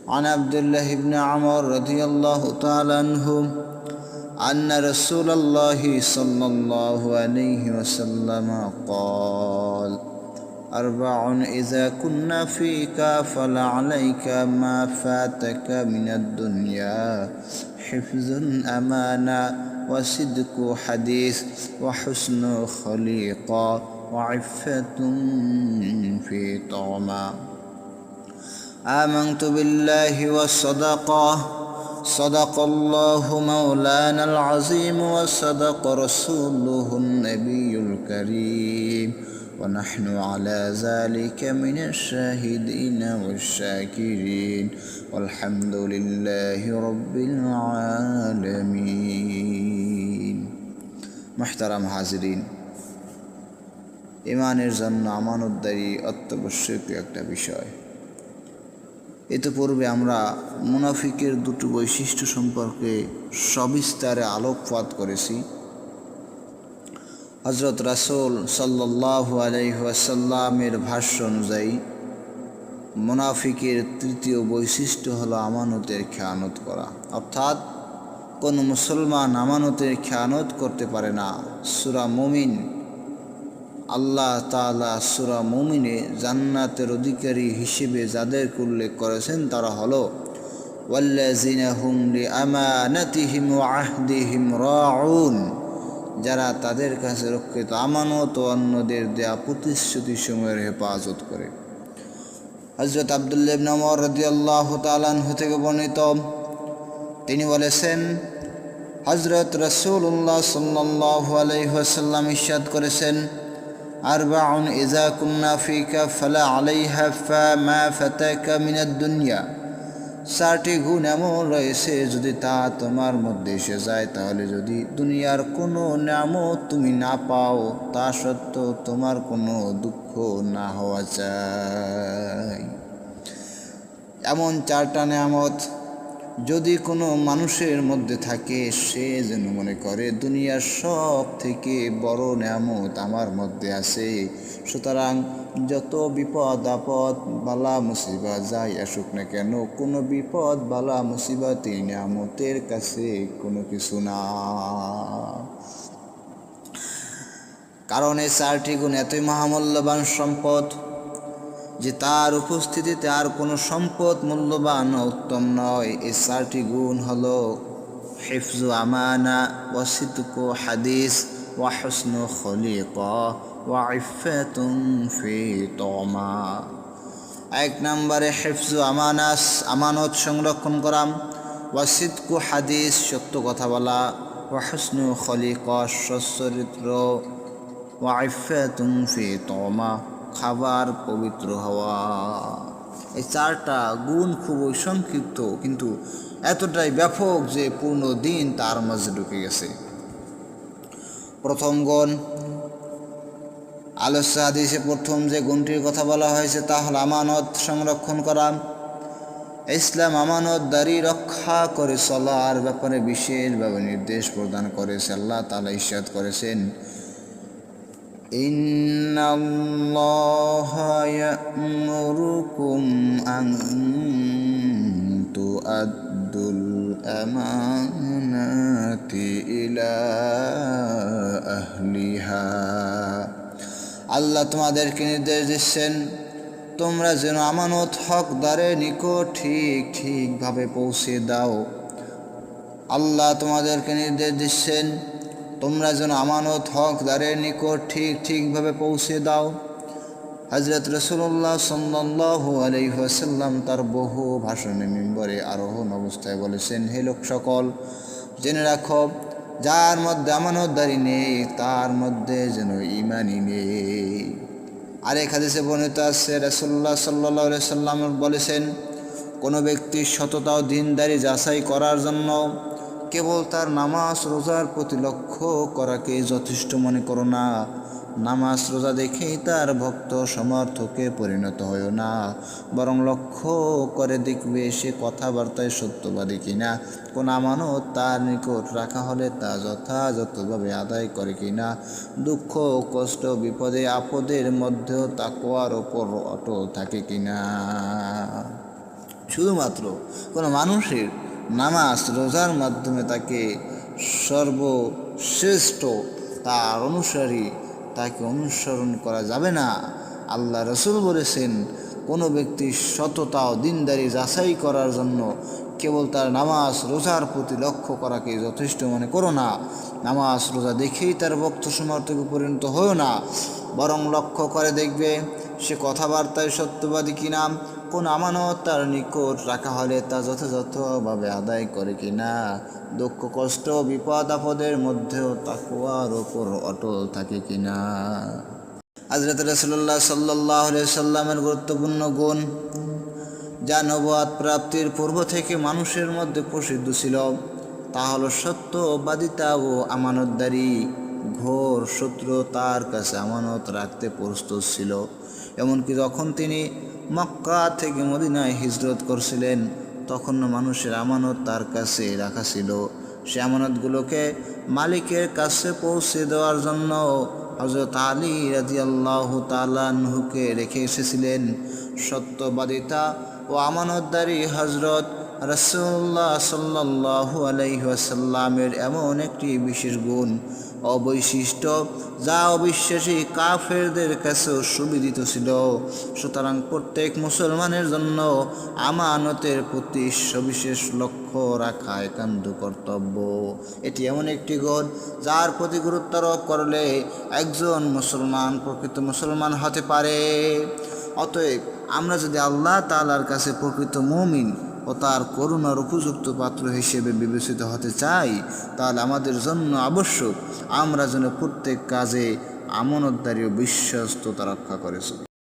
عن عبد الله بن عمر رضي الله تعالى عنه أن رسول الله صلى الله عليه وسلم قال: أربع إذا كنا فيك فلا عليك ما فاتك من الدنيا حفظ أمانة وصدق حديث وحسن خليقة وعفة في طعمة. آمنت بالله صدق الله مولانا العظيم وصدق رسوله النبي الكريم ونحن على ذلك من الشاهدين والشاكرين والحمد لله رب العالمين. محترم হাজিরিন, ইমানের জন্য আমানতদারি অত্যাবশ্যক একটা বিষয়। ইতিপূর্বে আমরা মুনাফিকের দুটো বৈশিষ্ট্য সম্পর্কে সবিস্তারে আলোকপাত করেছি। হযরত রাসূল সাল্লাল্লাহু আলাইহি ওয়াসাল্লামের ভাষ্য অনুযায়ী মুনাফিকের তৃতীয় বৈশিষ্ট্য হলো আমানতের খেয়ানত করা, অর্থাৎ কোনো মুসলমান আমানতের খেয়ানত করতে পারে না। সূরা মুমিন, আল্লাহ তাআলা সূরা মুমিনে জান্নাতের অধিকারী হিসেবে যাদেরকে উল্লেখ করেছেন তারা হলো ওয়াল্লাযিনা হুম লিআমানাতিহিম ওয়া আহদিহিম রাউন, যারা তাদের কাছে রক্ষিত আমানত ও অন্যদের দেয়া প্রতিশ্রুতি সমূহের হেফাজত করে। হযরত আব্দুল্লাহ ইবনে ওমর রাদিয়াল্লাহু তাআলা আনহু থেকে বর্ণিত, তিনি বলেছেন, হযরত রাসূলুল্লাহ সাল্লাল্লাহু আলাইহি ওয়াসাল্লাম ইরশাদ করেছেন, আরবাউন ইযা কুন্না ফিকা ফালা আলাইহা মা ফাতাকা মিনাদ দুনিয়া। চারটি গুণ এমন রয়েছে, যদি তা তোমার মধ্যে এসে যায়, তাহলে যদি দুনিয়ার কোনো নিয়ামত তুমি না পাও, তা সত্ত্বেও তোমার কোনো দুঃখ না হওয়া চাই। এমন চারটা নিয়ামত যদি কোনো মানুষের মধ্যে থাকে, সে যেন মনে করে দুনিয়ার সব থেকে বড় নিয়ামত আমার মধ্যে আছে। সুতরাং যত বিপদ আপদ বালা মুসিবত যাই আসুক না কেন, কোনো বিপদ বালা মুসিবত এই নিয়ামতের কাছে কোনো কিছু না। কারণ এই চারটি গুণ এতই মহামূল্যবান সম্পদ যে তার উপস্থিতিতে আর কোনো সম্পদ মূল্যবান উত্তম নয়। এই চারটি গুণ হলো হিফজু আমানা ওয়া সিদকু হাদিস ওয়া হুসনু খলিকা ওয়া ইফাতুন ফি তামা। এক নম্বরে হিফজু আমানাস, আমানত সংরক্ষণ করা, ওয়া সিদকু হাদিস, সত্য কথা বলা, ওয়া হুসনু খলিকা, সচ্চরিত্র, ওয়া ইফাতুন ফি তামা, খাবার পবিত্র হওয়া। এই চারটা গুণ খুবই সংক্ষিপ্ত কিন্তু এতটাই ব্যাপক যে পূর্ণ দিন তার মাঝে ঢুকে গেছে। প্রথম গুণ, আলোচ্য হাদিসে প্রথম যে গুণটির কথা বলা হয়েছে তা হল আমানত সংরক্ষণ করা। ইসলাম আমানতদারি রক্ষা করে চলার ব্যাপারে বিশেষভাবে নির্দেশ প্রদান করেছে। আল্লাহ তাআলা ইরশাদ করেছেন, ইন্নাল্লাহা ইয়া'মুরুকুম আন তু'আদ্দুল আমানাতি ইলা আহলিহা। আল্লাহ তোমাদেরকে নির্দেশ দিচ্ছেন তোমরা যেন আমানত হকদারের নিকট ঠিকভাবে পৌঁছে দাও। আল্লাহ তোমাদেরকে নির্দেশ দিচ্ছেন তোমরা যেন আমানত হকদারের নিকট ঠিকভাবে পৌঁছে দাও। হযরত রাসূলুল্লাহ সাল্লাল্লাহু আলাইহি ওয়াসাল্লাম তার বহু ভাষণে মিম্বরে আরোহণ অবস্থায় বলেছেন, হে লোক সকল, জেনে রাখো যার মধ্যে আমানতদারি নেই তার মধ্যে যেন ঈমানই নেই। আরেক হাদিসে বর্ণিত আছে, রাসূলুল্লাহ সাল্লাল্লাহু আলাইহি ওয়াসাল্লাম বলেছেন, কোনো ব্যক্তি সততা ও দ্বীনদারি যাচাই করার জন্য কেবল তার নামাজ রোজার প্রতি লক্ষ্য করাকে যথেষ্ট মনে করো না। নামাজ রোজা দেখেই তার ভক্ত সমর্থকে পরিণত হয় না, বরং লক্ষ্য করে দেখবে সে কথাবার্তায় সত্যবাদী কিনা, কোন আমানত তার নিকট রাখা হলে তা যথাযথভাবে আদায় করে কিনা, দুঃখ কষ্ট বিপদে আপদের মধ্যেও তাকওয়ার ওপর অটল থাকে কিনা। শুধুমাত্র কোনো মানুষের নামাজ রোজার মাধ্যমে তাকে সর্বশ্রেষ্ঠ তার অনুসারী তাকে অনুসরণ করা যাবে না। আল্লাহ রসুল বলেছেন, কোনো ব্যক্তি সততা ও দিনদারি যাচাই করার জন্য কেবল তার নামাজ রোজার প্রতি লক্ষ্য করাকে যথেষ্ট মনে করো না। নামাজ রোজা দেখেই তার ভক্ত সমর্থকে পরিণত হয়েও না, বরং লক্ষ্য করে দেখবে সে কথাবার্তায় সত্যবাদী কিনা, কোন আমানত তার নিকট রাখা হলে তা যথাযথভাবে আদায় করে কিনা, দুঃখ কষ্ট বিপদ আপদের মধ্যেও তাকওয়ার ওপর অটল থাকে কিনা। হযরত রাসূলুল্লাহ সাল্লাল্লাহু আলাইহি সাল্লামের গুরুত্বপূর্ণ গুণ যা নবুয়ত প্রাপ্তির পূর্ব থেকে মানুষের মধ্যে প্রসিদ্ধ ছিল তা হলো সত্যবাদিতা ও আমানতদারি। ঘোর শত্রু তার কাছে আমানত রাখতে প্রস্তুত ছিল। এমনকি যখন তিনি মক্কা থেকে মদিনায় হিজরত করছিলেন তখন মানুষের আমানত তার কাছে রাখা ছিল। সে আমানতগুলোকে মালিকের কাছে পৌঁছে দেওয়ার জন্য হযরত আলী রাদিয়াল্লাহু তাআলা আনহুকে রেখে এসেছিলেন। সত্যবাদিতা ও আমানতদারি হযরত রাসূলুল্লাহ সাল্লাল্লাহু আলাইহি ওয়াসাল্লামের এমন একটি বিশেষ গুণ ও বৈশিষ্ট্য যা অবিশ্বাসী কাফেরদের কাছেও সুবিদিত ছিল। সুতরাং প্রত্যেক মুসলমানের জন্য আমানতের প্রতি সবিশেষ লক্ষ্য রাখা একান্ত কর্তব্য। এটি এমন একটি গুণ যার প্রতি গুরুত্ব আরোপ করলে একজন মুসলমান প্রকৃত মুসলমান হতে পারে। অতএব আমরা যদি আল্লাহ তাআলার কাছে প্রকৃত মুমিন ও তার করুণার উপযুক্ত পাত্র হিসেবে বিবেচিত হতে চাই, তাহলে আমাদের জন্য আবশ্যক আমরা যেন প্রত্যেক কাজে আমানতদারি ও বিশ্বস্ততা রক্ষা করেছি।